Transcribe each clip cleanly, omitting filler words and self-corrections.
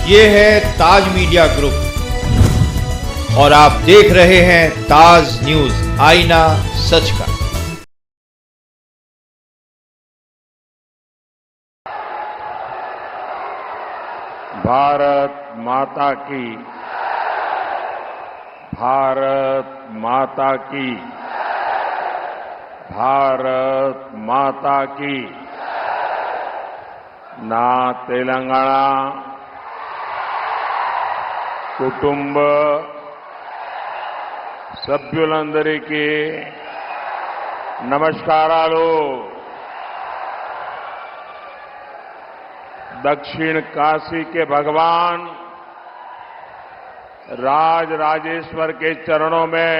ये है ताज media group और आप देख रहे हैं ताज न्यूज, आईना सच का। भारत माता की, भारत माता की, भारत माता की। ना तेलंगाना కుటుంబ సభ్యులందరికీ నమస్కారాలు। दक्षिण काशी के भगवान राज राजेश्वर के चरणों में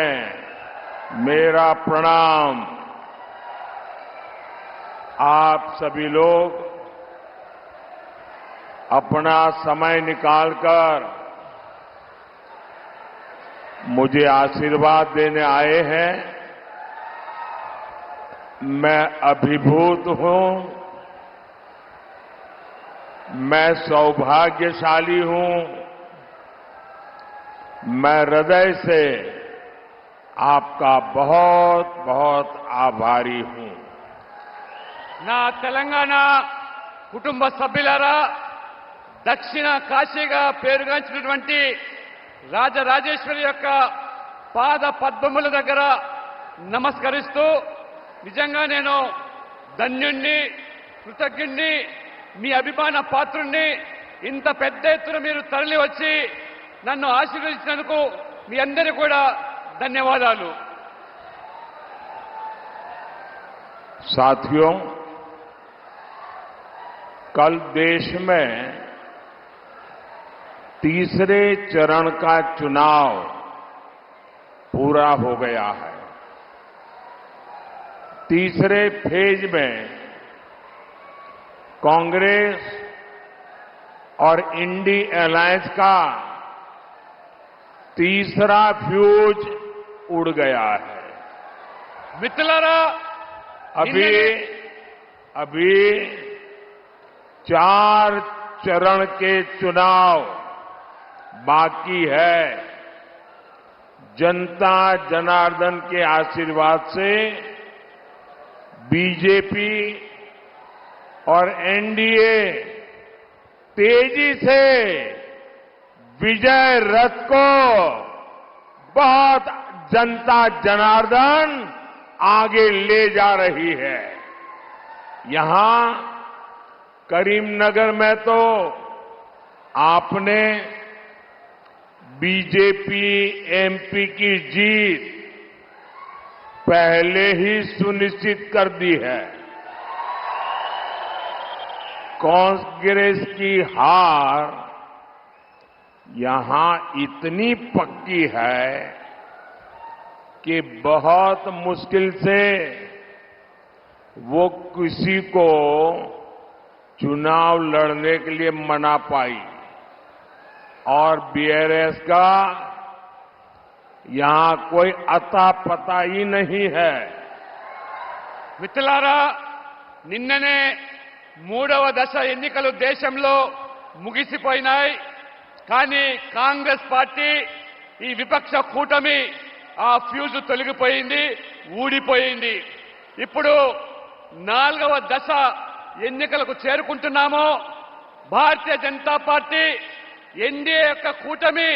मेरा प्रणाम। आप सभी लोग अपना समय निकालकर मुझे आशीर्वाद देने आए हैं। मैं अभिभूत हूं, मैं सौभाग्यशाली हूं। मैं हृदय से आपका बहुत बहुत आभारी हूं। నా తెలంగాణ కుటుంబ సభ్యులారా, దక్షిణ కాశీగా పేరుగాంచినటువంటి రాజరాజేశ్వరి యొక్క పాద పద్మముల దగ్గర నమస్కరిస్తూ, నిజంగా నేను ధన్యుణ్ణి, కృతజ్ఞుణ్ణి, మీ అభిమాన పాత్రుణ్ణి. ఇంత పెద్ద ఎత్తున మీరు తరలి వచ్చి నన్ను ఆశీర్వదించినందుకు మీ అందరికీ కూడా ధన్యవాదాలు। साथियों, कल देश में तीसरे चरण का चुनाव पूरा हो गया है। तीसरे फेज में कांग्रेस और इंडी अलायंस का तीसरा फ्यूज उड़ गया है। మిత్రులారా, अभी 4 चरण के चुनाव बाकी है। जनता जनार्दन के आशीर्वाद से बीजेपी और एनडीए तेजी से विजय रथ को बहुत जनता जनार्दन आगे ले जा रही है। यहां करीमनगर में तो आपने बीजेपी एमपी की जीत पहले ही सुनिश्चित कर दी है। कांग्रेस की हार यहां इतनी पक्की है कि बहुत मुश्किल से वो किसी को चुनाव लड़ने के लिए मना पाई। और बीआरएस का यहां कोई अता पता ही नहीं है। మిత్రులారా, నిన్ననే మూడవ దశ ఎన్నికలు దేశంలో ముగిసిపోయినాయి. కానీ కాంగ్రెస్ పార్టీ, ఈ విపక్ష కూటమి ఆ ఫ్యూజ్ తొలగిపోయింది, ఊడిపోయింది. ఇప్పుడు 4వ దశ ఎన్నికలకు చేరుకుంటున్నాము. భారతీయ జనతా పార్టీ ఎన్డీఏ యొక్క కూటమి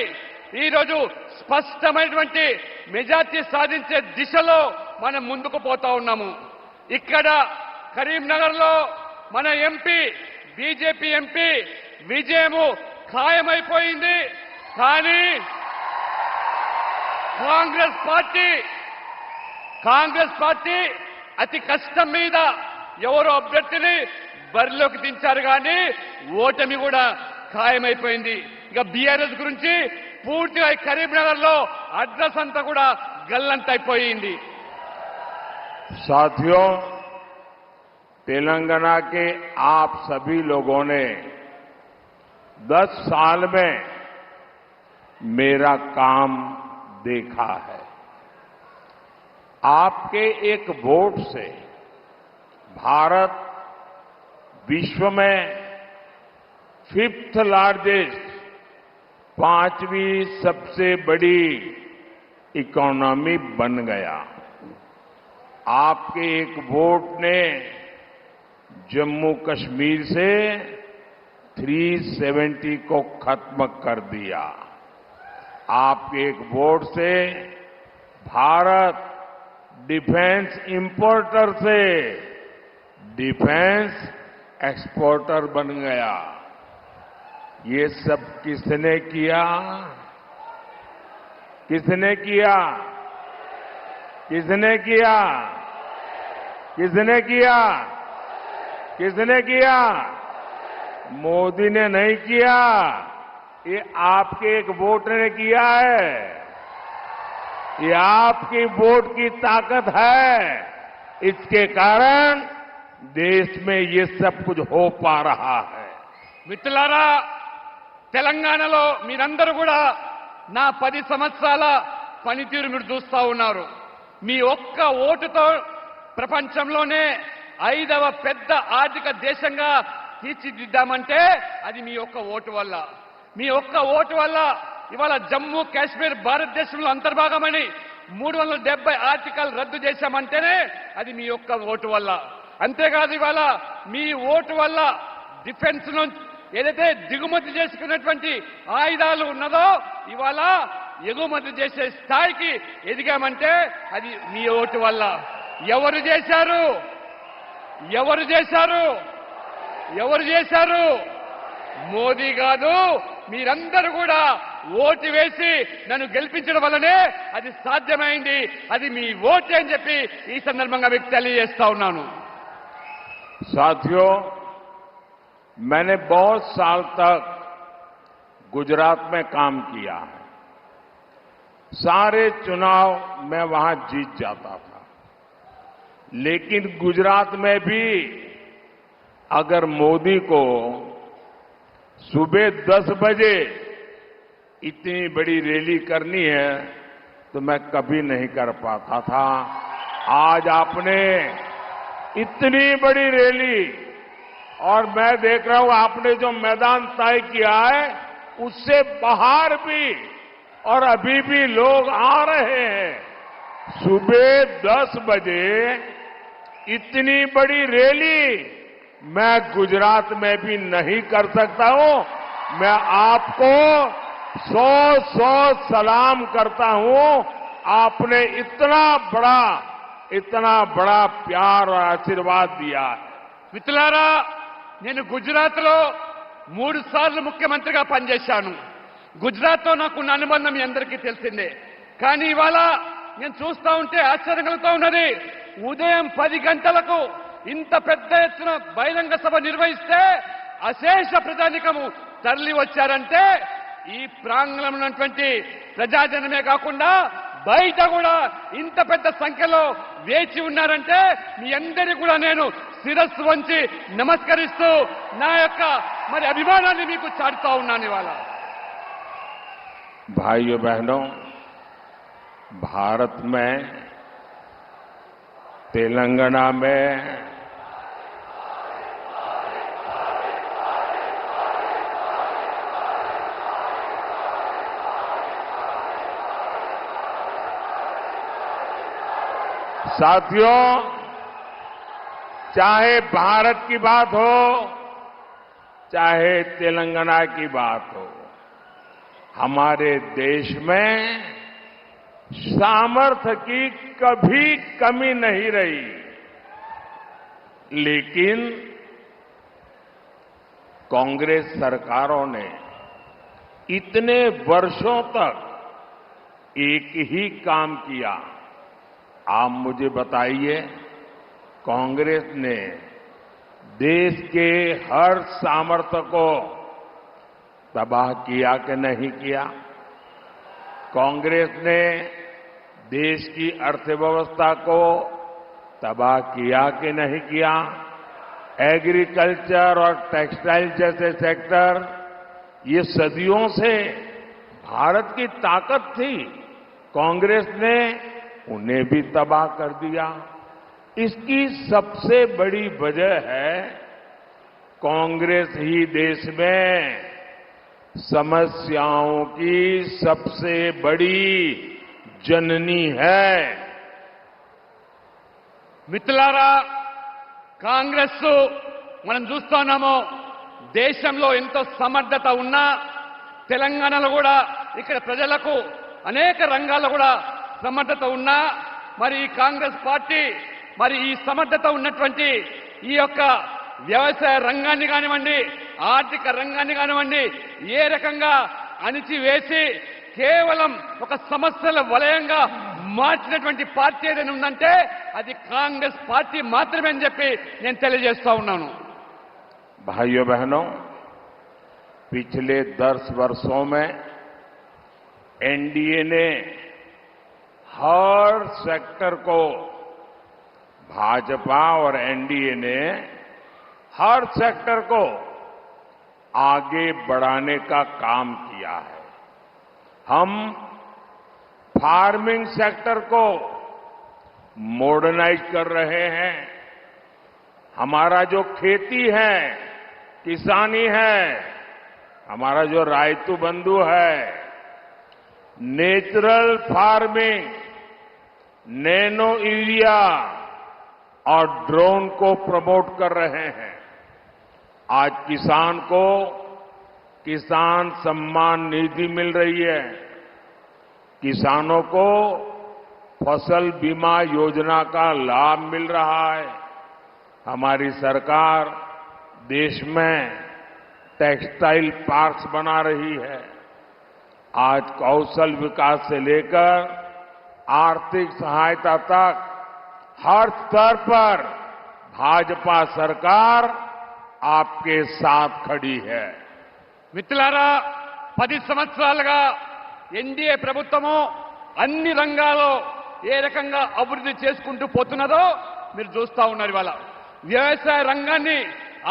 ఈరోజు స్పష్టమైనటువంటి మెజార్టీ సాధించే దిశలో మనం ముందుకు పోతా ఉన్నాము. ఇక్కడ కరీంనగర్లో మన ఎంపీ, బీజేపీ ఎంపీ విజయము ఖాయమైపోయింది. కానీ కాంగ్రెస్ పార్టీ అతి కష్టం మీద ఎవరో అభ్యర్థిని బరిలోకి దించారు, కానీ ఓటమి కూడా ఖాయమైపోయింది. ఇక బీఆర్ఎస్ గురించి పూర్తిగా కరీంనగర్ లో అడ్రస్ అంతా కూడా గల్లంతైపోయింది। साथियों, तेलंगाना के आप सभी लोगों ने 10 साल में मेरा काम देखा है। आपके एक वोट से भारत विश्व में 5th लार्जेस्ट 5वीं सबसे बड़ी इकोनॉमी बन गया। आपके एक वोट ने जम्मू कश्मीर से 370 को खत्म कर दिया। आपके एक वोट से भारत डिफेंस इंपोर्टर से डिफेंस एक्सपोर्टर बन गया। ये सब किसने किया? किसने किया? किसने किया? किसने किया? किसने किया? मोदी ने नहीं किया, ये आपके एक वोट ने किया है। ये आपकी वोट की ताकत है। इसके कारण देश में ये सब कुछ हो पा रहा है। మిత్రులారా, తెలంగాణలో మీరందరూ కూడా నా 10 సంవత్సరాల పనితీరు మీరు చూస్తా ఉన్నారు. మీ ఒక్క ఓటుతో ప్రపంచంలోనే 5వ పెద్ద ఆర్థిక దేశంగా తీర్చిదిద్దామంటే అది మీ ఒక్క ఓటు వల్ల. మీ ఒక్క ఓటు వల్ల ఇవాళ జమ్మూ కాశ్మీర్ భారతదేశంలో అంతర్భాగమని 370 ఆర్టికల్ రద్దు చేశామంటేనే అది మీ ఒక్క ఓటు వల్ల. అంతేకాదు ఇవాళ మీ ఓటు వల్ల డిఫెన్స్ నుంచి ఏదైతే దిగుమతి చేసుకున్నటువంటి ఆయుధాలు ఉన్నదో ఇవాళ ఎగుమతి చేసే స్థాయికి ఎదిగామంటే అది మీ ఓటు వల్ల. ఎవరు చేశారు? ఎవరు చేశారు? ఎవరు చేశారు? మోదీ కాదు, మీరందరూ కూడా ఓటు వేసి నన్ను గెలిపించడం వల్లనే అది సాధ్యమైంది. అది మీ ఓటే అని చెప్పి ఈ సందర్భంగా మీకు తెలియజేస్తా ఉన్నాను. साथियों, मैंने बहुत साल तक गुजरात में काम किया है। सारे चुनाव मैं वहां जीत जाता था, लेकिन गुजरात में भी अगर मोदी को सुबह 10 बजे इतनी बड़ी रैली करनी है तो मैं कभी नहीं कर पाता था। आज आपने इतनी बड़ी रैली, और मैं देख रहा हूं आपने जो मैदान तय किया है उससे बाहर भी, और अभी भी लोग आ रहे हैं। सुबह 10 बजे इतनी बड़ी रैली मैं गुजरात में भी नहीं कर सकता हूं। मैं आपको 100 सलाम करता हूं। आपने इतना बड़ा प्यार और आशीर्वाद दिया है। మిత్రులారా, నేను గుజరాత్లో 3 సార్లు ముఖ్యమంత్రిగా పనిచేశాను. గుజరాత్తో నాకున్న అనుబంధం మీ అందరికీ తెలిసిందే. కానీ ఇవాళ నేను చూస్తా ఉంటే ఆశ్చర్యం కలుగుతా ఉన్నది. ఉదయం 10 గంటలకు ఇంత పెద్ద ఎత్తున బహిరంగ సభ నిర్వహిస్తే అశేష ప్రజానికము తరలి వచ్చారంటే ఈ ప్రాంగణంలో ఉన్నటువంటి ప్రజాజనమే కాకుండా బయట కూడా ఇంత పెద్ద సంఖ్యలో వేచి ఉన్నారంటే మీ అందరికీ కూడా నేను శిరస్సు వంచి నమస్కరిస్తూ నా యొక్క అభిమానాన్ని మీకు చాటుతా ఉన్నాను. ఇవాళ भाइयों बहनों, भारत में तेलंगाना में साथियों, चाहे भारत की बात हो, चाहे तेलंगाना की बात हो, हमारे देश में सामर्थ्य की कभी कमी नहीं रही। लेकिन कांग्रेस सरकारों ने इतने वर्षों तक एक ही काम किया। आप मुझे बताइए, कांग्रेस ने देश के हर सामर्थ्य को तबाह किया कि नहीं किया? कांग्रेस ने देश की अर्थव्यवस्था को तबाह किया कि नहीं किया? एग्रीकल्चर और टेक्सटाइल जैसे सेक्टर, ये सदियों से भारत की ताकत थी। कांग्रेस ने उन्हें भी तबाह कर दिया। इसकी सबसे बड़ी वजह है कांग्रेस ही देश में समस्याओं की सबसे बड़ी जननी है। మిత్రులారా, కాంగ్రెస్ మనం చూస్తున్నాము, దేశంలో ఎంతో సమర్థత ఉన్నా తెలంగాణలో కూడా ఇక్కడ ప్రజలకు అనేక రంగాల్లో కూడా సమర్థత ఉన్నా మరి ఈ కాంగ్రెస్ పార్టీ మరి ఈ సమర్థత ఉన్నటువంటి ఈ యొక్క వ్యవసాయ రంగాన్ని కానివ్వండి, ఆర్థిక రంగాన్ని కానివ్వండి ఏ రకంగా అణిచివేసి కేవలం ఒక సమస్యల వలయంగా మార్చినటువంటి పార్టీ ఏదైనా ఉందంటే అది కాంగ్రెస్ పార్టీ మాత్రమే అని చెప్పి నేను తెలియజేస్తా ఉన్నాను। भाइयों बहनों, पिछले 10 वर्षों में एनडीए ने हर सेक्टर को, भाजपा और एनडीए ने हर सेक्टर को आगे बढ़ाने का काम किया है। हम फार्मिंग सेक्टर को मॉडर्नाइज कर रहे हैं। हमारा जो खेती है, किसानी है, हमारा जो रायतू बंधु है, नेचुरल फार्मिंग, नैनो यूरिया और ड्रोन को प्रमोट कर रहे हैं। आज किसान को किसान सम्मान निधि मिल रही है। किसानों को फसल बीमा योजना का लाभ मिल रहा है। हमारी सरकार देश में टेक्सटाइल पार्क्स बना रही है। आज कौशल विकास से लेकर आर्थिक सहायता तक हर स्तर पर भाजपा सरकार आपके साथ खड़ी है। మిత్రులారా, 10 సంవత్సరాలుగా ఎన్డీఏ ప్రభుత్వము అన్ని రంగాల్లో ఏ రకంగా అభివృద్ధి చేసుకుంటూ పోతున్నదో మీరు చూస్తా ఉన్నారు। ఇవాళ వ్యవసాయ రంగాన్ని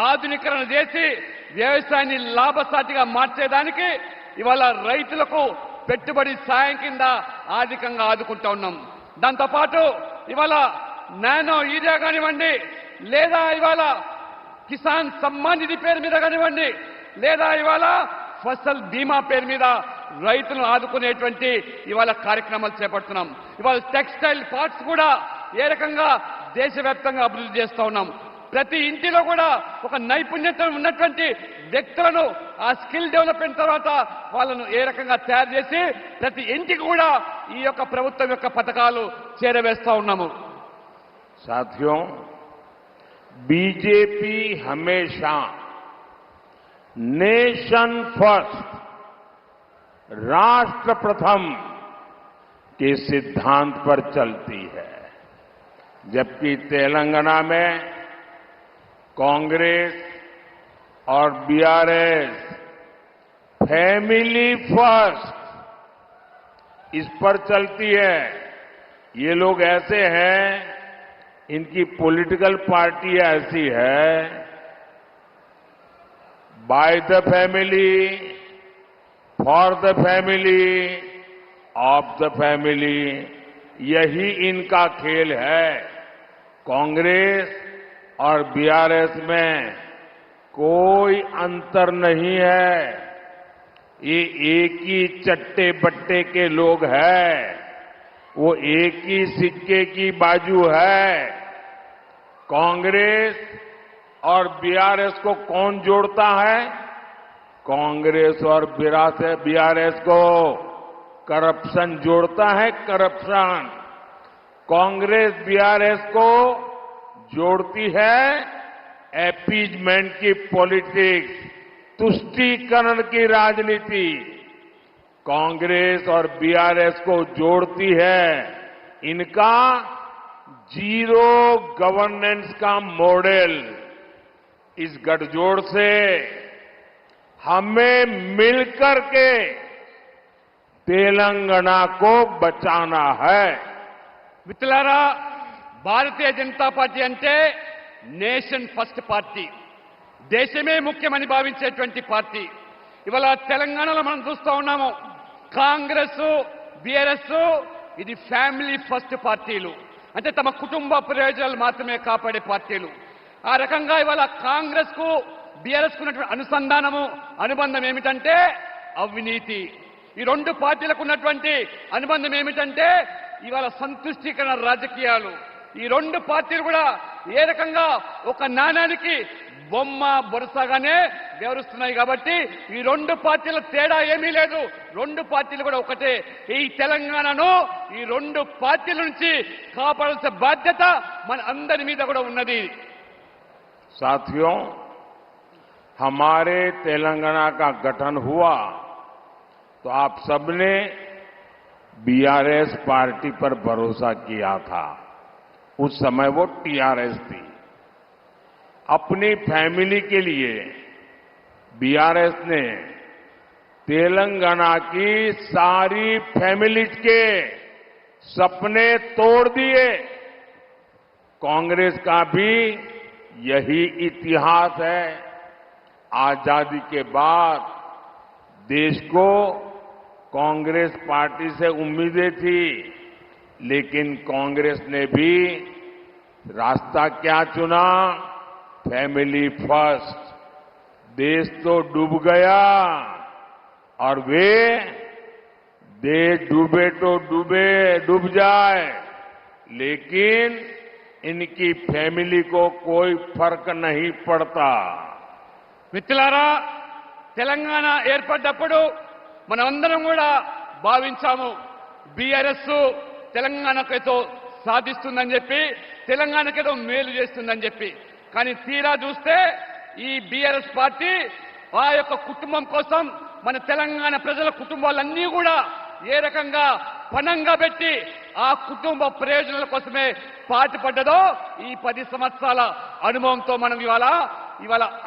ఆధునీకరణ చేసి వ్యవసాయాన్ని లాభసాటిగా మార్చేదానికి ఇవాళ రైతులకు పెట్టుబడి సాయం కింద ఆర్థికంగా ఆదుకుంటా ఉన్నాం। దాంతోపాటు ఇవాళ నానో యూరియా కానివ్వండి, లేదా ఇవాళ కిసాన్ సమ్మాన్ నిధి పేరు మీద కానివ్వండి, లేదా ఇవాళ ఫసల్ బీమా పేరు మీద రైతులను ఆదుకునేటువంటి ఇవాళ కార్యక్రమాలు చేపడుతున్నాం। ఇవాళ టెక్స్టైల్ పార్క్స్ కూడా ఏ రకంగా దేశవ్యాప్తంగా అభివృద్ధి చేస్తా ఉన్నాం। ప్రతి ఇంటిలో కూడా ఒక నైపుణ్యత ఉన్నటువంటి వ్యక్తులను ఆ స్కిల్ డెవలప్మెంట్ తర్వాత వాళ్ళను ఏ రకంగా తయారు చేసి ప్రతి ఇంటికి కూడా ఈ యొక్క ప్రభుత్వం యొక్క పథకాలు చేరవేస్తా ఉన్నాము। साथियों, बीजेपी हमेशा नेशन फर्स्ट, राष्ट्र प्रथम के सिद्धांत पर चलती है, जबकि तेलंगाना में कांग्रेस और बीआरएस फैमिली फर्स्ट इस पर चलती है। ये लोग ऐसे हैं, इनकी पॉलिटिकल पार्टी ऐसी है, by the family, for the family, of the family, यही इनका खेल है। कांग्रेस और बीआरएस में कोई अंतर नहीं है। ये एक ही चट्टे बट्टे के लोग हैं, वो एक ही सिक्के की बाजू है। कांग्रेस और बीआरएस को कौन जोड़ता है? कांग्रेस और बीआरएस को करप्शन जोड़ता है, करप्शन। कांग्रेस बीआरएस को जोड़ती है अपीजमेंट की पॉलिटिक्स, तुष्टीकरण की राजनीति। कांग्रेस और बीआरएस को जोड़ती है इनका जीरो गवर्नेंस का मॉडल। इस गठजोड़ से हमें मिलकर के तेलंगाना को बचाना है। మిత్రులారా, భారతీయ జనతా పార్టీ అంటే నేషన్ ఫస్ట్ పార్టీ, దేశమే ముఖ్యమని భావించేటువంటి పార్టీ। ఇవాళ తెలంగాణలో మనం చూస్తా ఉన్నాము, కాంగ్రెస్ బీఆర్ఎస్ ఇది ఫ్యామిలీ ఫస్ట్ పార్టీలు, అంటే తమ కుటుంబ ప్రయోజనాలు మాత్రమే కాపాడే పార్టీలు। ఆ రకంగా ఇవాళ కాంగ్రెస్ కు బీఆర్ఎస్ కు ఉన్నటువంటి అనుసంధానము అనుబంధం ఏమిటంటే అవినీతి. ఈ రెండు పార్టీలకు ఉన్నటువంటి అనుబంధం ఏమిటంటే ఇవాళ సంతుష్టీకరణ రాజకీయాలు. ఈ రెండు పార్టీలు కూడా ఏ రకంగా ఒక నాణానికి బొమ్మ బొరసగానే వ్యవహరిస్తున్నాయి. కాబట్టి ఈ రెండు పార్టీల తేడా ఏమీ లేదు. రెండు పార్టీలు కూడా ఒకటే. ఈ తెలంగాణను ఈ రెండు పార్టీల నుంచి కాపాడాల్సిన బాధ్యత మన అందరి మీద కూడా ఉన్నది. साथियों, हमारे तेलंगाना का गठन हुआ तो आप सबने बीआरएस पार्टी पर भरोसा किया था. उस समय वो टीआरएस थी. अपनी फैमिली के लिए बीआरएस ने तेलंगाना की सारी फैमिलीज के सपने तोड़ दिए. कांग्रेस का भी यही इतिहास है. आजादी के बाद देश को कांग्रेस पार्टी से उम्मीदें थी, लेकिन कांग्रेस ने भी रास्ता क्या चुना? Family first. देश तो डूब गया और वे देश डूबे तो डूब जाए, लेकिन इनकी फैमिली को कोई फर्क नहीं पड़ता. మిత్రులారా, తెలంగాణ ఏర్పడ్డప్పుడు మనమందరం కూడా భావించాము బీఆర్ఎస్ తెలంగాణకేదో సాధిస్తుందని చెప్పి, తెలంగాణకేదో మేలు చేస్తుందని చెప్పి. కానీ తీరా చూస్తే ఈ బీఆర్ఎస్ పార్టీ ఆ యొక్క కుటుంబం కోసం మన తెలంగాణ ప్రజల కుటుంబాలన్నీ కూడా ఏ రకంగా పణంగా పెట్టి ఆ కుటుంబ ప్రయోజనాల కోసమే పాటుపడ్డదో ఈ 10 సంవత్సరాల అనుభవంతో మనం ఇవాళ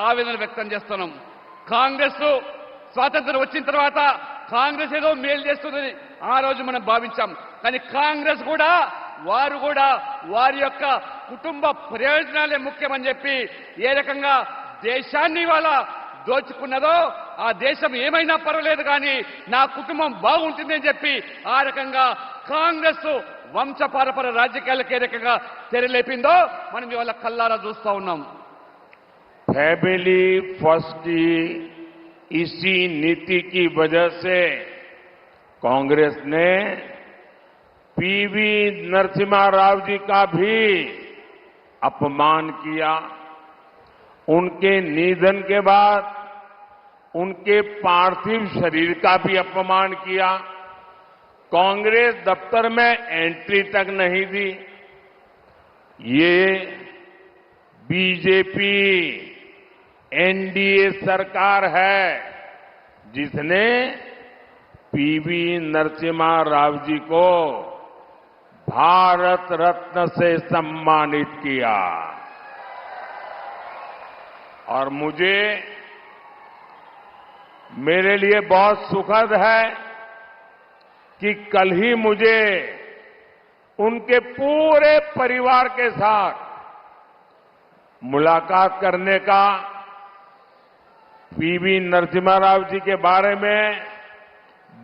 ఆవేదన వ్యక్తం చేస్తున్నాం. కాంగ్రెస్ స్వాతంత్రం వచ్చిన తర్వాత కాంగ్రెస్ ఏదో మేలు చేస్తుందని ఆ రోజు మనం భావించాం. కానీ కాంగ్రెస్ కూడా వారు కూడా వారి యొక్క కుటుంబ ప్రయోజనాలే ముఖ్యమని చెప్పి ఏ రకంగా దేశాన్ని ఇవాళ దోచుకున్నదో, ఆ దేశం ఏమైనా పర్వాలేదు కానీ నా కుటుంబం బాగుంటుందని చెప్పి ఆ రకంగా కాంగ్రెస్ వంశపారపర రాజకీయాలకు ఏ రకంగా తెరలేపిందో మనం ఇవాళ కల్లారా చూస్తా ఉన్నాం. फैमिली फर्स्ट की इसी नीति की वजह से कांग्रेस ने पीवी नरसिम्हा राव जी का भी अपमान किया. उनके निधन के बाद उनके पार्थिव शरीर का भी अपमान किया. कांग्रेस दफ्तर में एंट्री तक नहीं दी. ये बीजेपी एनडीए सरकार है जिसने पीवी नरसिम्हा राव जी को भारत रत्न से सम्मानित किया. और मेरे लिए बहुत सुखद है कि कल ही मुझे उनके पूरे परिवार के साथ मुलाकात करने का, पीवी नरसिम्हा राव जी के बारे में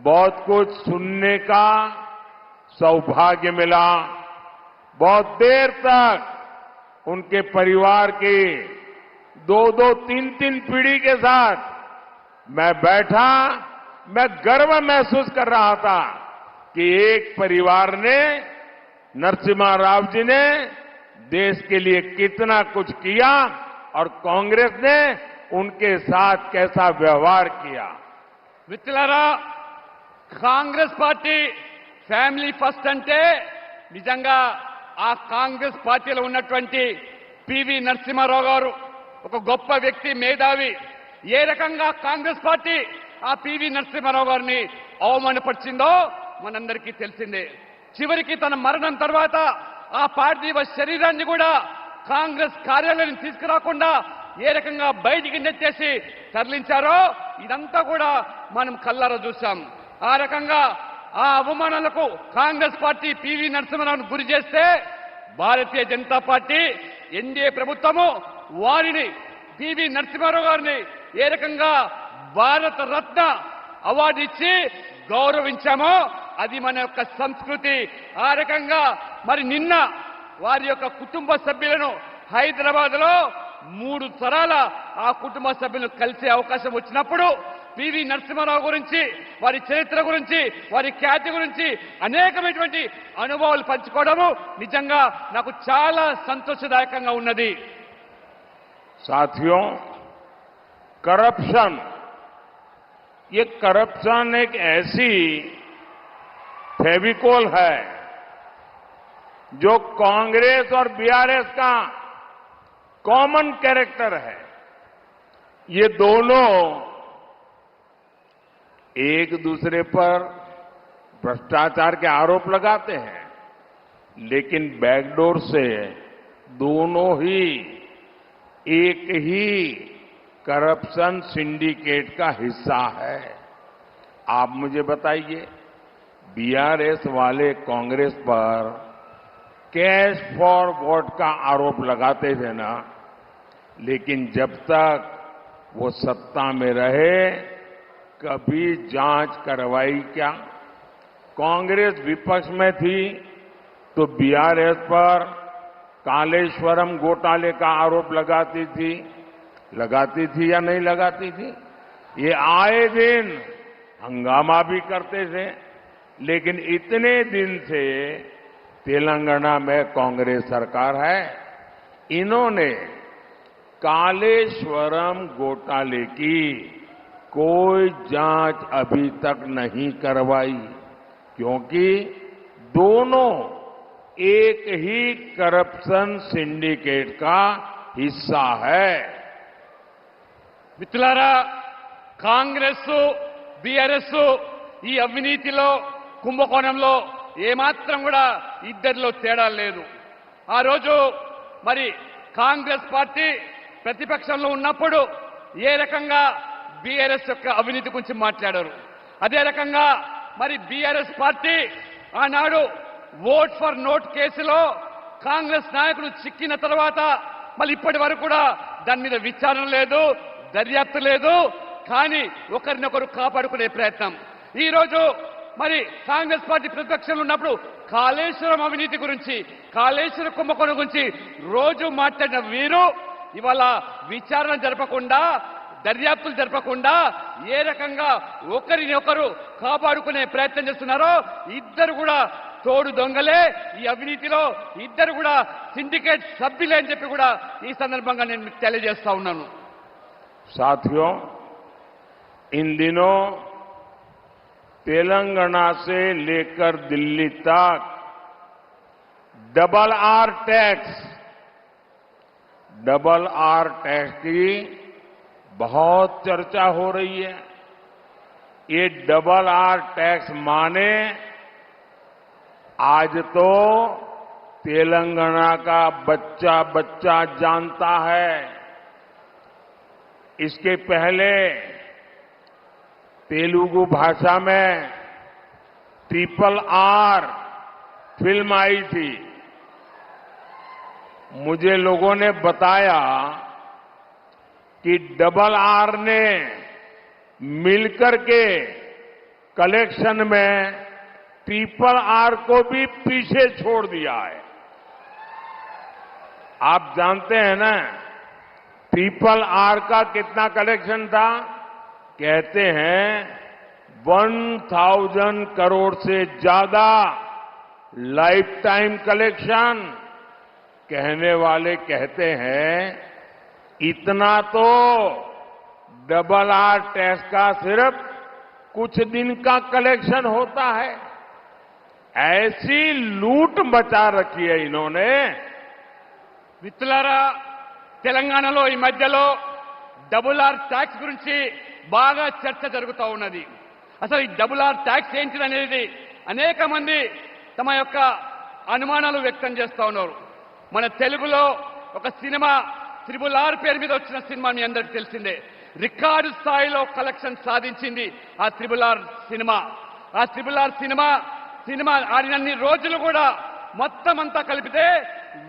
बहुत कुछ सुनने का सौभाग्य मिला. बहुत देर तक उनके परिवार की 2-2, 3-3 पीढ़ी के साथ मैं बैठा. मैं गर्व महसूस कर रहा था कि एक परिवार ने, नरसिम्हा राव जी ने देश के लिए कितना कुछ किया और कांग्रेस ने उनके साथ कैसा व्यवहार किया. మిత్రులారా, కాంగ్రెస్ పార్టీ ఫ్యామిలీ ఫస్ట్ అంటే నిజంగా ఆ కాంగ్రెస్ పార్టీలో ఉన్నటువంటి పివి నరసింహారావు గారు ఒక గొప్ప వ్యక్తి, మేధావి. ఏ రకంగా కాంగ్రెస్ పార్టీ ఆ పివి నరసింహారావు గారిని అవమానపరిచిందో మనందరికీ తెలిసిందే. చివరికి తన మరణం తర్వాత ఆ పార్థివ శరీరాన్ని కూడా కాంగ్రెస్ కార్యాలయం తీసుకురాకుండా ఏ రకంగా బయటికి నెట్టేసి తరలించారో ఇదంతా కూడా మనం కళ్ళారా చూశాం. ఆ రకంగా ఆ అవమానాలకు కాంగ్రెస్ పార్టీ పివి నరసింహారావును గురి చేస్తే భారతీయ జనతా పార్టీ ఎన్డీఏ ప్రభుత్వము వారిని, పివి నరసింహారావు గారిని ఏ రకంగా భారత రత్న అవార్డు ఇచ్చి గౌరవించామో అది మన యొక్క సంస్కృతి. ఆ రకంగా మరి నిన్న వారి యొక్క కుటుంబ సభ్యులను హైదరాబాద్ లో 3 తరాల ఆ కుటుంబ సభ్యులు కలిసే అవకాశం వచ్చినప్పుడు పివి నరసింహారావు గురించి, వారి చరిత్ర గురించి, వారి ఖ్యాతి గురించి అనేకమైనటువంటి అనుభవాలు పంచుకోవడము నిజంగా నాకు చాలా సంతోషదాయకంగా ఉన్నది. साथियों, ये करप्शन एक ऐसी फेविकोल है जो कांग्रेस और बीआरएस का कॉमन कैरेक्टर है. ये दोनों एक दूसरे पर भ्रष्टाचार के आरोप लगाते हैं, लेकिन बैकडोर से दोनों ही एक ही करप्शन सिंडिकेट का हिस्सा है. आप मुझे बताइए, बीआरएस वाले कांग्रेस पर कैश फॉर वोट का आरोप लगाते थे ना, लेकिन जब तक वो सत्ता में रहे कभी जांच करवाई क्या? कांग्रेस विपक्ष में थी तो बीआरएस पर कालेश्वरम घोटाले का आरोप लगाती थी या नहीं लगाती थी? ये आए दिन हंगामा भी करते थे, लेकिन इतने दिन से तेलंगाना में कांग्रेस सरकार है, इन्होंने कालेश्वरम घोटाले की कोई जांच अभी तक नहीं करवाई, क्योंकि दोनों एक ही करप्शन सिंडिकेट का हिस्सा है. మిత్రులారా, కాంగ్రెస్ బీఆర్ఎస్ ఈ అవినీతిలో, కుంభకోణంలో ఏమాత్రం కూడా ఇద్దరిలో తేడా లేదు. ఆ రోజు మరి కాంగ్రెస్ పార్టీ ప్రతిపక్షంలో ఉన్నప్పుడు ఏ రకంగా బీఆర్ఎస్ యొక్క అవినీతి గురించి మాట్లాడారు, అదే రకంగా మరి బీఆర్ఎస్ పార్టీ ఆనాడు ఓట్ ఫర్ నోట్ కేసులో కాంగ్రెస్ నాయకులు చిక్కిన తర్వాత మళ్ళీ ఇప్పటి వరకు కూడా దాని మీద విచారణ లేదు, దర్యాప్తు లేదు. కానీ ఒకరినొకరు కాపాడుకునే ప్రయత్నం. ఈ రోజు మరి కాంగ్రెస్ పార్టీ ప్రతిపక్షంలో ఉన్నప్పుడు కాళేశ్వరం అవినీతి గురించి, కాళేశ్వరం కుంభకోణం గురించి రోజు మాట్లాడిన వీరు ఇవాళ విచారణ జరపకుండా, దర్యాప్తులు జరపకుండా ఏ రకంగా ఒకరినొకరు కాపాడుకునే ప్రయత్నం చేస్తున్నారో, ఇద్దరు కూడా తోడు దొంగలే, ఈ అవినీతిలో ఇద్దరు కూడా సిండికేట్ సభ్యులే అని చెప్పి కూడా ఈ సందర్భంగా నేను మీకు తెలియజేస్తా ఉన్నాను. साथियों, इन दिनों तेलंगाना से लेकर दिल्ली तक डबल आर टैक्स की बहुत चर्चा हो रही है. ये डबल आर टैक्स माने आज तो तेलंगाना का बच्चा बच्चा जानता है. इसके पहले तेलुगु भाषा में RRR फिल्म आई थी. मुझे लोगों ने बताया कि डबल आर ने मिलकर के कलेक्शन में RRR को भी पीछे छोड़ दिया है. आप जानते हैं ना RRR का कितना कलेक्शन था? कहते हैं 1000 करोड़ से ज्यादा लाइफ टाइम कलेक्शन. कहने वाले कहते हैं इतना तो डबल आर टैक्स का सिर्फ कुछ दिन का कलेक्शन होता है. ऐसी लूट मचा रखी है इन्होंने. మిత్రులారా, తెలంగాణలో ఈ మధ్యలో డబుల్ ఆర్ ట్యాక్స్ గురించి బాగా చర్చ జరుగుతూ ఉన్నది. అసలు ఈ డబుల్ ఆర్ ట్యాక్స్ ఏంటిదనేది అనేక మంది తమ యొక్క అనుమానాలు వ్యక్తం చేస్తూ ఉన్నారు. మన తెలుగులో ఒక సినిమా RRR పేరు మీద వచ్చిన సినిమా మీ అందరికీ తెలిసిందే. రికార్డు స్థాయిలో కలెక్షన్ సాధించింది ఆ RRR సినిమా. ఆ RRR సినిమా ఆడినన్ని రోజులు కూడా మొత్తం అంతా కలిపితే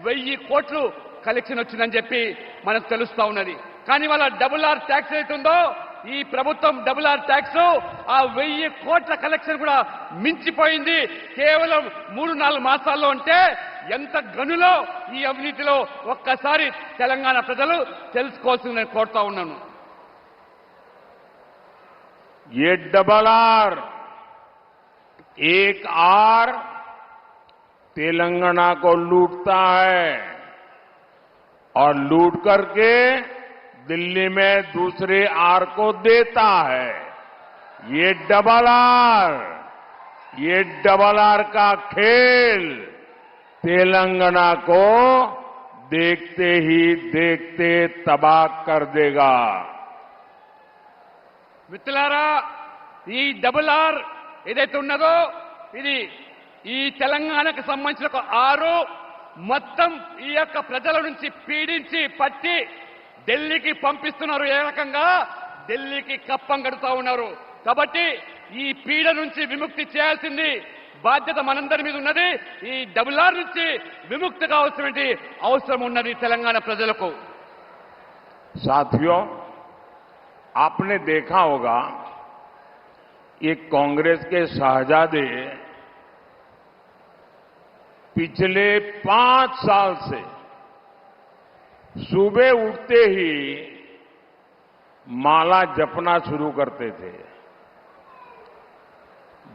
1000 కోట్లు కలెక్షన్ వచ్చిందని చెప్పి మనకు తెలుస్తా ఉన్నది. కానీ వాళ్ళ డబుల్ ఆర్ ట్యాక్స్ అవుతుందో ఈ ప్రభుత్వం డబుల్ ఆర్ ట్యాక్స్ ఆ 1000 కోట్ల కలెక్షన్ కూడా మించిపోయింది. కేవలం 3-4 మాసాల్లో ఉంటే ఎంత గనులో ఈ అవినీతిలో ఒక్కసారి తెలంగాణ ప్రజలు తెలుసుకోవాల్సింది నేను కోరుతా ఉన్నాను. ये डबल आर, एक आर तेलंगाना को लूटता है और लूट करके दिल्ली में दूसरे आर को देता है. ये डबल आर का खेल तेलंगाना को देखते ही देखते तबाह कर देगा. మిత్రులారా, ఈ డబుల్ ఆర్ ఏదైతే ఉన్నదో ఇది ఈ తెలంగాణకు సంబంధించిన ఒక ఆరు మొత్తం ఈ యొక్క ప్రజల నుంచి పీడించి పట్టి ఢిల్లీకి పంపిస్తున్నారు. ఏ రకంగా ఢిల్లీకి కప్పం కడుతా ఉన్నారు. కాబట్టి ఈ పీడ నుంచి విముక్తి చేయాల్సింది బాధ్యత మనందరి మీద ఉన్నది. ఈ డబుల్ ఆర్ నుంచి విముక్తి కావాల్సిన అవసరం ఉన్నది తెలంగాణ ప్రజలకు. साथियों, आपने देखा होगा ये कांग्रेस के शहजादे पिछले 5 साल से सुबह उठते ही माला जपना शुरू करते थे.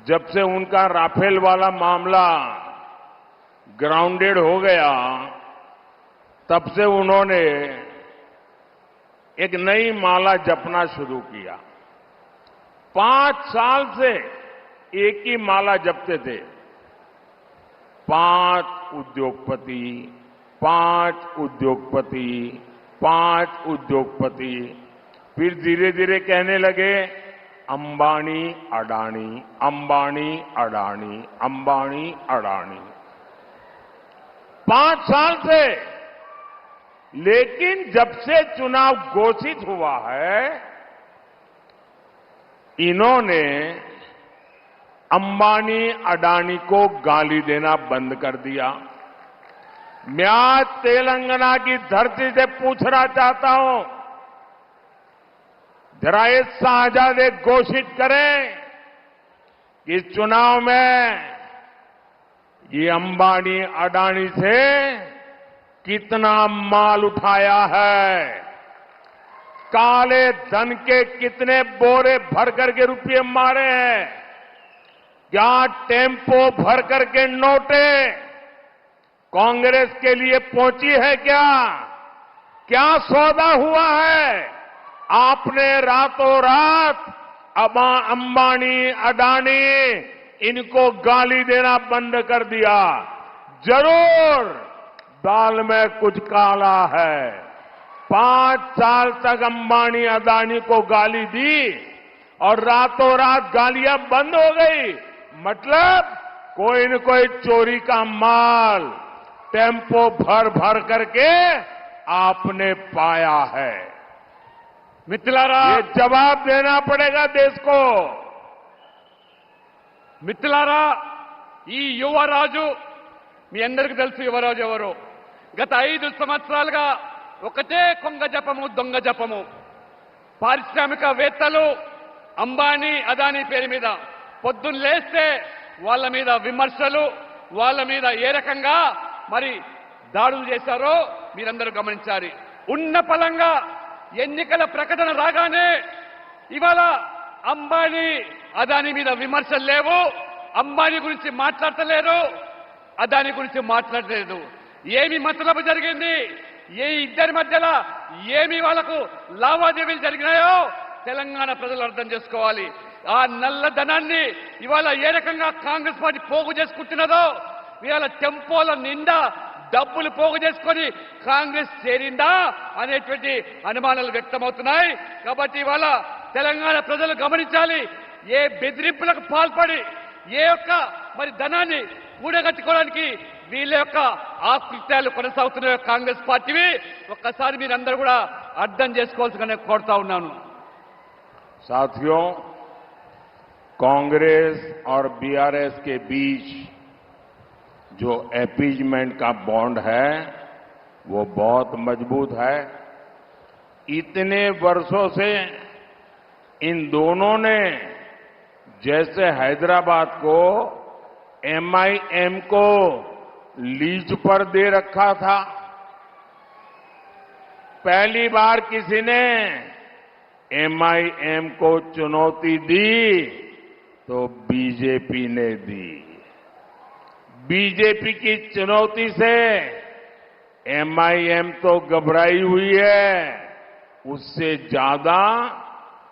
जब से उनका राफेल वाला मामला ग्राउंडेड हो गया, तब से उन्होंने एक नई माला जपना शुरू किया. 5 साल से एक ही माला जपते थे. 5 उद्योगपति, 5 उद्योगपति, 5 उद्योगपति. फिर धीरे धीरे कहने लगे अंबानी अडानी, अंबानी अडानी, अंबानी अडानी. 5 साल से. लेकिन जब से चुनाव घोषित हुआ है, इन्होंने अंबानी अडानी को गाली देना बंद कर दिया. मैं आज तेलंगाना की धरती से पूछना चाहता हूं, जरा ये शाहजादे घोषित करें कि इस चुनाव में ये अंबानी अडानी से कितना माल उठाया है, काले धन के कितने बोरे भर करके रुपये मारे हैं, क्या टेम्पो भर करके नोटे कांग्रेस के लिए पहुंची है, क्या सौदा हुआ है. आपने रातों रात अंबानी अडानी इनको गाली देना बंद कर दिया. जरूर दाल में कुछ काला है. 5 साल तक अंबानी अडानी को गाली दी और रातों रात गालियां बंद हो गई. मतलब कोई न कोई चोरी का माल टेम्पो भर भर करके आपने पाया है. మిత్రులారా, ये जवाब देना पड़ेगा देश को. మిత్రులారా, ఈ యువరాజు మీ అందరికీ తెలుసు యువరాజు ఎవరు. గత 5 సంవత్సరాలుగా ఒకటే కొంగ జపము, దొంగ జపము. పారిశ్రామికవేత్తలు అంబానీ అదానీ పేరు మీద పొద్దున్న లేస్తే వాళ్ళ మీద విమర్శలు, వాళ్ళ మీద ఏ రకంగా మరి దాడులు చేశారో మీరందరూ గమనించాలి. ఉన్న పలంగా ఎన్నికల ప్రకటన రాగానే ఇవాళ అంబానీ అదానీ మీద విమర్శలు లేవు. అంబానీ గురించి మాట్లాడతలేరు, అదానీ గురించి మాట్లాడలేదు. ఏమి మతలబు జరిగింది, ఏ ఇద్దరి మధ్యలో ఏమి వాళ్ళకు లావాదేవీలు జరిగినాయో తెలంగాణ ప్రజలు అర్థం చేసుకోవాలి. ఆ నల్లధనాన్ని ఇవాళ ఏ రకంగా కాంగ్రెస్ పార్టీ పోగు చేసుకుంటున్నదో, ఇవాళ టెంపోల నిండా డబ్బులు పోగు చేసుకొని కాంగ్రెస్ చేరిందా అనేటువంటి అనుమానాలు వ్యక్తమవుతున్నాయి. కాబట్టి ఇవాళ తెలంగాణ ప్రజలు గమనించాలి. ఏ బెదిరింపులకు పాల్పడి ఏ యొక్క మరి ధనాన్ని కూడగట్టుకోవడానికి వీళ్ళ యొక్క ఆకృత్యాలు కొనసాగుతున్నాయో కాంగ్రెస్ పార్టీవి ఒక్కసారి మీరందరూ కూడా అర్థం చేసుకోవాల్సిందిగా కోరుతా ఉన్నాను. साथियों, कांग्रेस और बीआरएस के बीच जो अपीजमेंट का बॉन्ड है वो बहुत मजबूत है. इतने वर्षों से इन दोनों ने जैसे हैदराबाद को एमआईएम को लीज पर दे रखा था। पहली बार किसी ने एमआईएम को चुनौती दी तो बीजेपी ने दी। बीजेपी की चुनौती से एमआईएम तो घबराई हुई है, उससे ज्यादा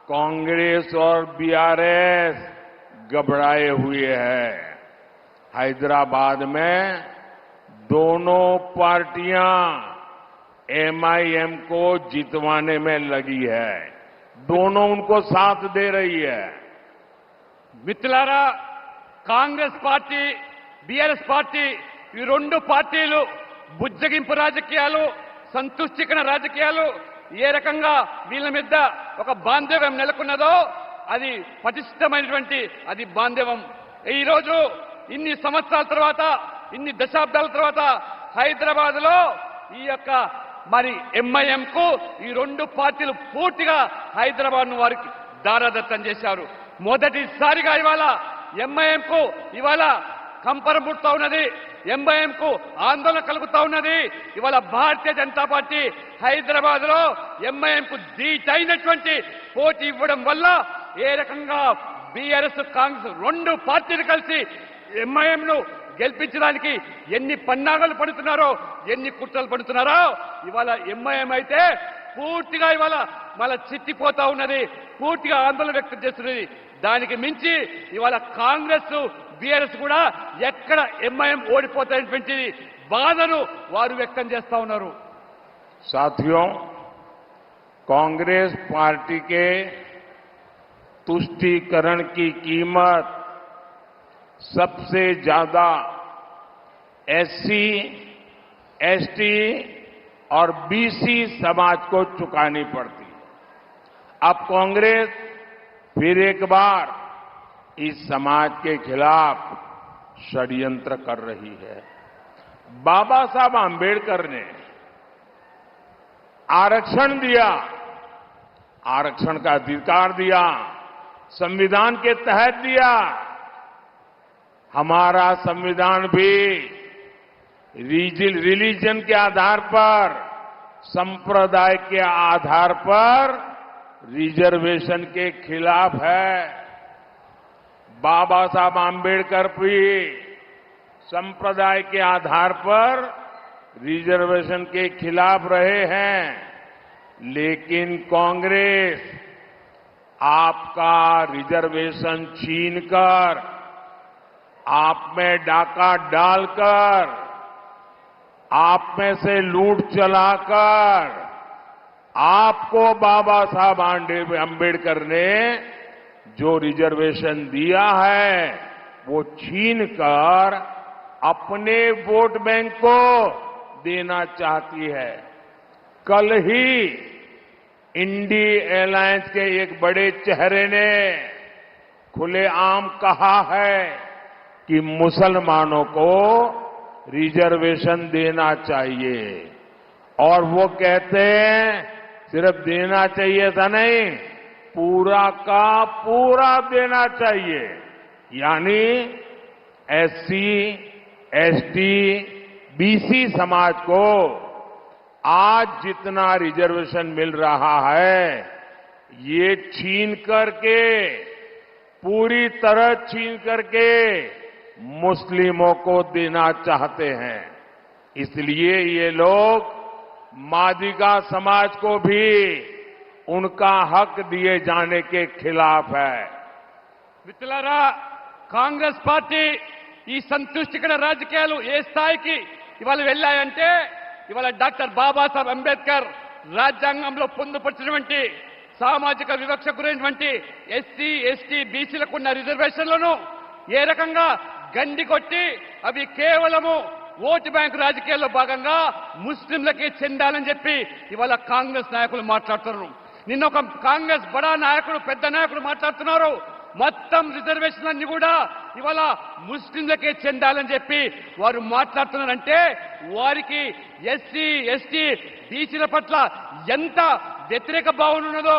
कांग्रेस और बीआरएस घबराए हुए हैं। हैदराबाद में दोनों पार्टियां एमआईएम को जितवाने में लगी है, दोनों उनको साथ दे रही है। మిత్రులారా, కాంగ్రెస్ పార్టీ బీఆర్ఎస్ పార్టీ ఈ రెండు పార్టీలు బుజ్జగింపు రాజకీయాలు, సంతుష్టికర రాజకీయాలు ఏ రకంగా వీళ్ళ మీద ఒక బాంధవ్యం నెలకొన్నదో అది పటిష్టమైనటువంటి అది బాంధవ్యం. ఈ రోజు ఇన్ని సంవత్సరాల తర్వాత, ఇన్ని దశాబ్దాల తర్వాత హైదరాబాద్ లో ఈ యొక్క మరి ఎంఐఎం కు ఈ రెండు పార్టీలు పూర్తిగా హైదరాబాద్ ను వారికి దారాదత్తం చేశారు. మొదటిసారిగా ఇవాళ ఎంఐఎం కు ఇవాళ కంపరం పుడుతా ఉన్నది, ఎంఐఎం కు ఆందోళన కలుగుతా ఉన్నది. ఇవాళ భారతీయ జనతా పార్టీ హైదరాబాద్ లో ఎంఐఎం కు ధీటైనటువంటి పోటీ ఇవ్వడం వల్ల ఏ రకంగా బీఆర్ఎస్ కాంగ్రెస్ రెండు పార్టీలు కలిసి ఎంఐఎం ను గెలిపించడానికి ఎన్ని పన్నాగాలు పడుతున్నారో, ఎన్ని కుట్రలు పడుతున్నారో, ఇవాళ ఎంఐఎం అయితే పూర్తిగా ఇవాళ మళ్ళా చిట్టిపోతా ఉన్నది, పూర్తిగా ఆందోళన వ్యక్తం చేస్తున్నది. దానికి మించి ఇవాళ కాంగ్రెస్ బీఆర్ఎస్ కూడా ఎక్కడ ఎంఐఎం ఓడిపోతాయనేటువంటి బాధను వారు వ్యక్తం చేస్తా ఉన్నారు. साथियों, कांग्रेस पार्टी के तुष्टीकरण की कीमत सबसे ज्यादा एससी, एसटी और बीसी समाज को चुकानी पड़ती है। अब कांग्रेस फिर एक बार इस समाज के खिलाफ षड्यंत्र कर रही है। बाबा साहब आंबेडकर ने आरक्षण दिया, आरक्षण का अधिकार दिया, संविधान के तहत दिया। हमारा संविधान भी रिलीजन के आधार पर, संप्रदाय के आधार पर रिजर्वेशन के खिलाफ है। बाबा साहब आंबेडकर भी संप्रदाय के आधार पर रिजर्वेशन के खिलाफ रहे हैं, लेकिन कांग्रेस आपका रिजर्वेशन छीनकर, आप में डाका डालकर, आप में से लूट चलाकर, आपको बाबा साहब आंबेडकर ने जो रिजर्वेशन दिया है वो छीनकर अपने वोट बैंक को देना चाहती है। कल ही इंडी एलायंस के एक बड़े चेहरे ने खुलेआम कहा है कि मुसलमानों को रिजर्वेशन देना चाहिए, और वो कहते हैं सिर्फ देना चाहिए था नहीं, पूरा का पूरा देना चाहिए। यानी एससी, एसटी, बीसी समाज को आज जितना रिजर्वेशन मिल रहा है ये छीन करके, पूरी तरह छीन करके मुस्लिमों को देना चाहते हैं। इसलिए ये लोग मादिगा समाज को भी उनका हक दिए जाने के खिलाफ है। మిత్రులారా, కాంగ్రెస్ పార్టీ ఈ సంతుష్టికర రాజకీయాలు ఏ స్థాయికి ఇవాళ వెళ్ళాయంటే, ఇవాళ డాక్టర్ బాబాసాహెబ్ అంబేద్కర్ రాజ్యాంగంలో పొందుపరిచినటువంటి సామాజిక వివక్ష గురైనటువంటి ఎస్సీ, ఎస్టీ, బీసీలకు ఉన్న రిజర్వేషన్లను ఏ రకంగా గండి కొట్టి అవి కేవలము ఓటు బ్యాంకు రాజకీయాల్లో భాగంగా ముస్లింలకే చెందాలని చెప్పి ఇవాళ కాంగ్రెస్ నాయకులు మాట్లాడుతున్నారు. నిన్న ఒక కాంగ్రెస్ బడా నాయకుడు, పెద్ద నాయకుడు మాట్లాడుతున్నారు, మొత్తం రిజర్వేషన్లన్నీ కూడా ఇవాళ ముస్లింలకే చెందాలని చెప్పి వారు మాట్లాడుతున్నారంటే వారికి ఎస్సీ, ఎస్టీ, బీసీల పట్ల ఎంత వ్యతిరేక భావన ఉన్నదో,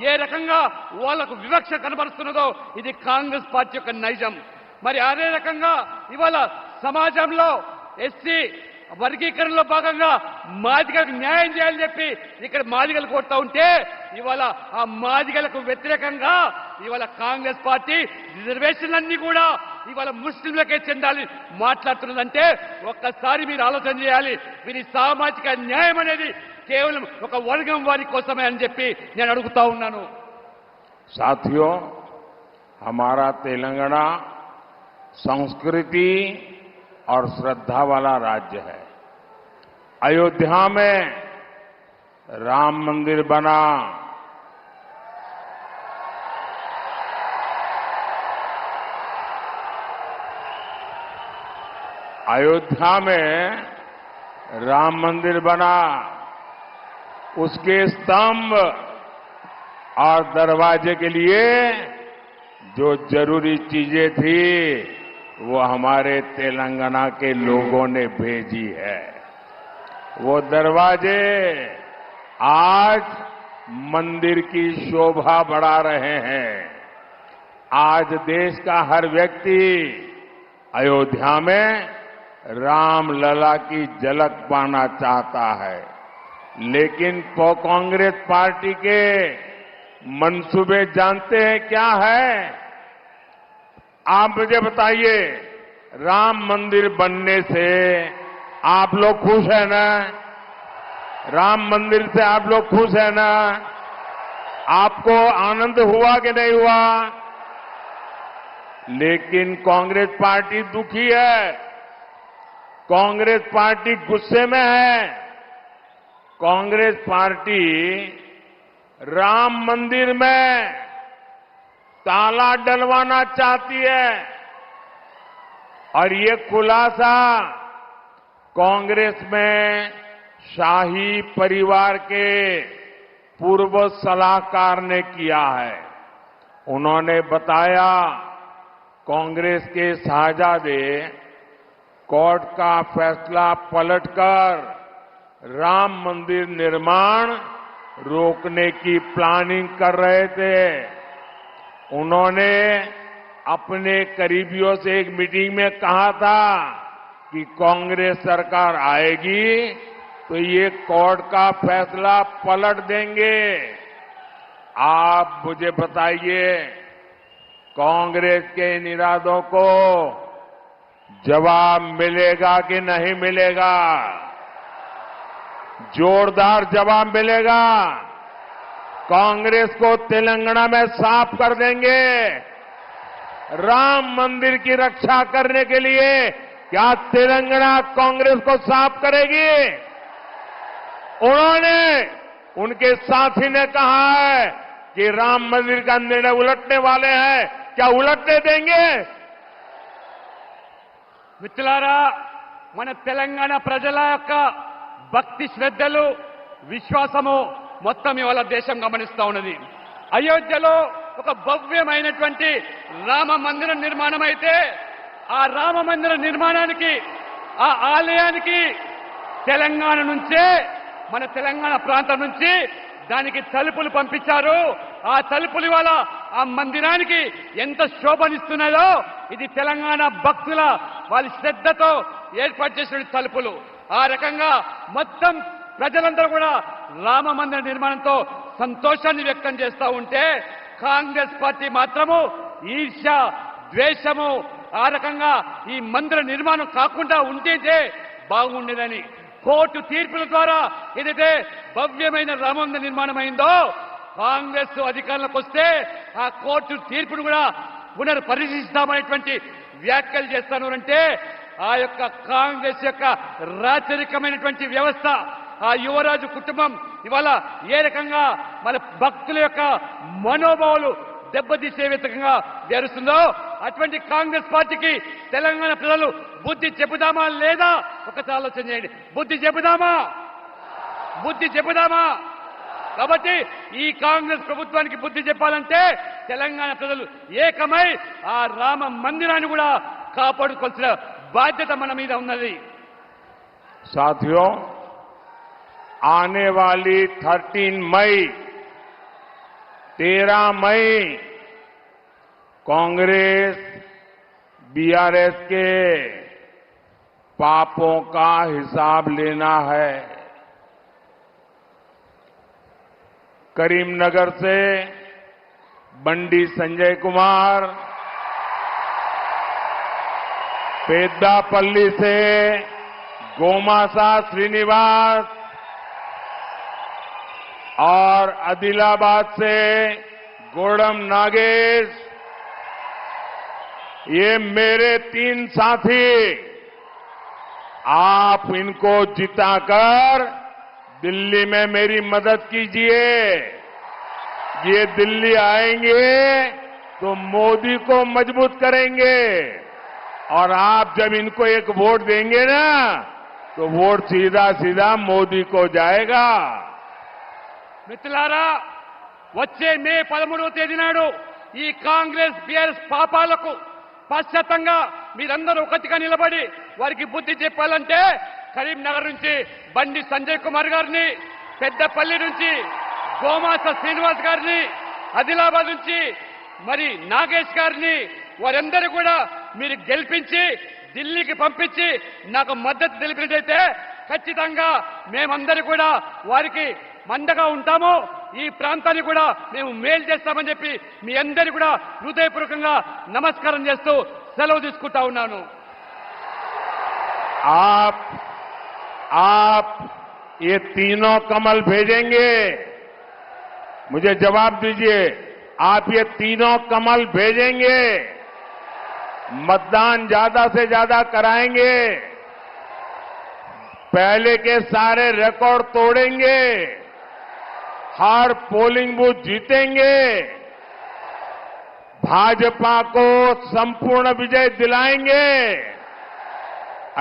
ఏ రకంగా వాళ్లకు వివక్ష కనబరుస్తున్నదో ఇది కాంగ్రెస్ పార్టీ యొక్క నైజం. మరి అదే రకంగా ఇవాళ సమాజంలో ఎస్సీ వర్గీకరణలో భాగంగా మాదిగలకు న్యాయం చేయాలని చెప్పి ఇక్కడ మాదిగలు కోరుతా ఉంటే ఇవాళ ఆ మాదిగలకు వ్యతిరేకంగా ఇవాళ కాంగ్రెస్ పార్టీ రిజర్వేషన్లన్నీ కూడా ఇవాళ ముస్లింలకే చెందాలి మాట్లాడుతున్నదంటే ఒక్కసారి మీరు ఆలోచన చేయాలి. వీరి సామాజిక న్యాయం అనేది కేవలం ఒక వర్గం వారి కోసమే అని చెప్పి నేను అడుగుతా ఉన్నాను. साथियों, हमारा तेलंगाना संस्कृति और श्रद्धा वाला राज्य है. अयोध्या में राम मंदिर बना, अयोध्या में राम मंदिर बना, उसके स्तंभ और दरवाजे के लिए जो जरूरी चीजें थी वो हमारे तेलंगाना के लोगों ने भेजी है. वो दरवाजे आज मंदिर की शोभा बढ़ा रहे हैं. आज देश का हर व्यक्ति अयोध्या में राम लला की झलक पाना चाहता है. लेकिन कांग्रेस पार्टी के मंसूबे जानते हैं क्या है? आप मुझे बताइए, राम मंदिर बनने से आप लोग खुश है ना? राम मंदिर से आप लोग खुश है ना? आपको आनंद हुआ कि नहीं हुआ? लेकिन कांग्रेस पार्टी दुखी है, कांग्रेस पार्टी गुस्से में है. कांग्रेस पार्टी राम मंदिर में ताला डलवाना चाहती है और ये खुलासा कांग्रेस में शाही परिवार के पूर्व सलाहकार ने किया है. उन्होंने बताया कांग्रेस के शाहजादे कोर्ट का फैसला पलटकर राम मंदिर निर्माण रोकने की प्लानिंग कर रहे थे. उन्होंने अपने करीबियों से एक मीटिंग में कहा था कि कांग्रेस सरकार आएगी तो ये कोर्ट का फैसला पलट देंगे. आप मुझे बताइए, कांग्रेस के इन इरादों को जवाब मिलेगा कि नहीं मिलेगा? जोरदार जवाब मिलेगा. कांग्रेस को तेलंगाना में साफ कर देंगे. राम मंदिर की रक्षा करने के लिए क्या तेलंगाना कांग्रेस को साफ करेगी? उन्होंने, उनके साथी ने कहा है कि राम मंदिर का निर्णय उलटने वाले हैं. क्या उलटने देंगे? మిత్రులారా, మన తెలంగాణ ప్రజల యొక్క భక్తి శ్రద్ధలు విశ్వాసము మొత్తం ఇవాళ దేశం గమనిస్తా ఉన్నది. అయోధ్యలో ఒక భవ్యమైనటువంటి రామ మందిర నిర్మాణం అయితే ఆ రామ మందిర నిర్మాణానికి, ఆ ఆలయానికి తెలంగాణ నుంచే, మన తెలంగాణ ప్రాంతం నుంచి దానికి తలుపులు పంపించారు. ఆ తలుపులు ఇవాళ ఆ మందిరానికి ఎంత శోభనిస్తున్నాయో ఇది తెలంగాణ భక్తుల వాళ్ళ శ్రద్ధతో ఏర్పాటు చేసిన తలుపులు. ఆ రకంగా మొత్తం ప్రజలందరూ కూడా రామ మందిర నిర్మాణంతో సంతోషాన్ని వ్యక్తం చేస్తూ ఉంటే కాంగ్రెస్ పార్టీ మాత్రము ఈర్ష్య, ద్వేషము, ఆ రకంగా ఈ మందిర నిర్మాణం కాకుండా ఉంటే బాగుండేదని కోర్టు తీర్పుల ద్వారా ఏదైతే భవ్యమైన రామ మందిర నిర్మాణం అయిందో కాంగ్రెస్ అధికారంలోకి వస్తే ఆ కోర్టు తీర్పును కూడా పునర్పరిశీలిస్తామనేటువంటి వ్యాఖ్యలు చేస్తాను అంటే ఆ యొక్క కాంగ్రెస్ యొక్క రాచరికమైనటువంటి వ్యవస్థ, ఆ యువరాజు కుటుంబం ఇవాళ ఏ రకంగా మన భక్తుల యొక్క మనోభావాలు దెబ్బతీసే విధంగా జరుగుతుందో అటువంటి కాంగ్రెస్ పార్టీకి తెలంగాణ ప్రజలు బుద్ధి చెబుదామా లేదా? ఒకసారి ఆలోచన చేయండి. బుద్ధి చెబుదామా? బుద్ధి చెబుదామా? కాబట్టి ఈ కాంగ్రెస్ ప్రభుత్వానికి బుద్ధి చెప్పాలంటే తెలంగాణ ప్రజలు ఏకమై ఆ రామ మందిరాన్ని కూడా కాపాడుకోవాల్సిన బాధ్యత మన మీద ఉన్నది. साथियों, आने वाली 13 मई कांग्रेस बीआरएस के पापों का हिसाब लेना है। करीमनगर से बंडी संजय कुमार, पेद्दापल्ली से गोमासा श्रीनिवास और आदिलाबाद से गोड़म नागेश, ये मेरे 3 साथी, आप इनको जिताकर दिल्ली में मेरी मदद कीजिए। ये दिल्ली आएंगे तो मोदी को मजबूत करेंगे और आप जब इनको एक वोट देंगे ना तो वोट सीधा सीधा मोदी को जाएगा। మిత్రులారా, వచ్చే మే 13వ తేదీ నాడు ఈ కాంగ్రెస్ బీఆర్ఎస్ పాపాలకు పశ్చాత్తంగా మీరందరూ ఒకటిగా నిలబడి వారికి బుద్ధి చెప్పాలంటే కరీంనగర్ నుంచి బండి సంజయ్ కుమార్ గారిని, పెద్దపల్లి నుంచి గోమాస శ్రీనివాస్ గారిని, ఆదిలాబాద్ నుంచి మరి నాగేష్ గారిని, వారందరూ కూడా మీరు గెలిపించి ఢిల్లీకి పంపించి నాకు మద్దతు తెలిపినట్టయితే ఖచ్చితంగా మేమందరూ కూడా వారికి మండగా ఉంటాము, ఈ ప్రాంతాన్ని కూడా మేము మేలు చేస్తామని చెప్పి మీ అందరికీ కూడా హృదయపూర్వకంగా నమస్కారం చేస్తూ సెలవు తీసుకుంటా ఉన్నాను। आप ये तीनों कमल भेजेंगे, मुझे जवाब दीजिए, आप ये तीनों कमल भेजेंगे, मतदान ज्यादा से ज्यादा कराएंगे, पहले के सारे रिकॉर्ड तोड़ेंगे, हर पोलिंग बूथ जीतेंगे, भाजपा को संपूर्ण विजय दिलाएंगे।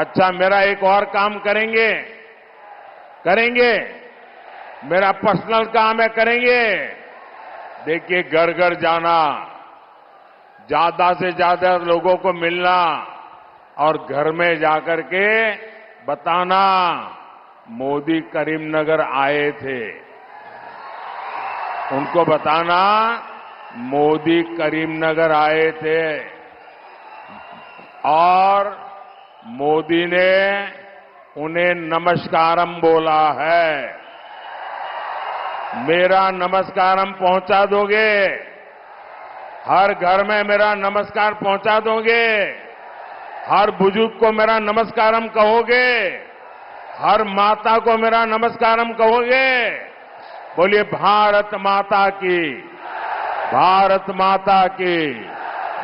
अच्छा, मेरा एक और काम करेंगे मेरा पर्सनल काम है, करेंगे। देखिए, घर घर जाना, ज्यादा से ज्यादा लोगों को मिलना और घर में जाकर के बताना मोदी करीमनगर आए थे, उनको बताना मोदी करीमनगर आए थे और मोदी ने उन्हें नमस्कारम बोला है। मेरा नमस्कारम पहुंचा दोगे? हर घर में मेरा नमस्कार पहुंचा दोगे? हर बुजुर्ग को मेरा नमस्कारम कहोगे? हर माता को मेरा नमस्कारम कहोगे? बोलिए भारत माता की, भारत माता की,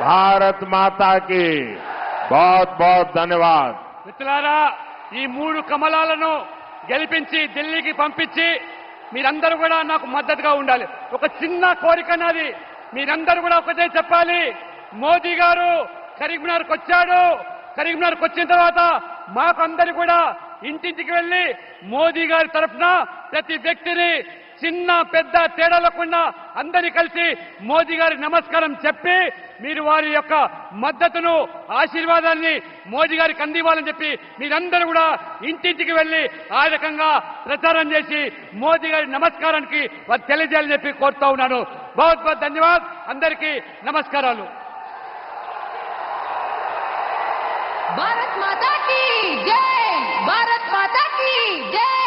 भारत माता की। बहुत बहुत धन्यवाद। మిత్రులారా, ఈ 3 కమలాలను గెలిపించి ఢిల్లీకి పంపించి మీరందరూ కూడా నాకు మద్దతుగా ఉండాలి। ఒక చిన్న కోరిక నాది, మీరందరూ కూడా ఒకటే చెప్పాలి, మోదీ గారు కరీంనగర్కి వచ్చాడు, కరీంనగర్కి వచ్చిన తర్వాత మాకు అందరూ కూడా ఇంటింటికి వెళ్లి మోదీ గారి తరఫున ప్రతి వ్యక్తిని చిన్న పెద్ద తేడా లేకుండా అందరినీ కలిసి మోదీ గారి నమస్కారం చెప్పి మీరు వారి యొక్క మద్దతును, ఆశీర్వాదాన్ని మోదీ గారికి అందివ్వాలని చెప్పి మీరందరూ కూడా ఇంటింటికి వెళ్లి ఆ రకంగా ప్రచారం చేసి మోదీ గారి నమస్కారానికి వారు తెలియజేయాలని చెప్పి కోరుతా ఉన్నాను। बहुत बहुत धन्यवाद, అందరికీ నమస్కారాలు। भारत माता की जय, भारत माता की जय।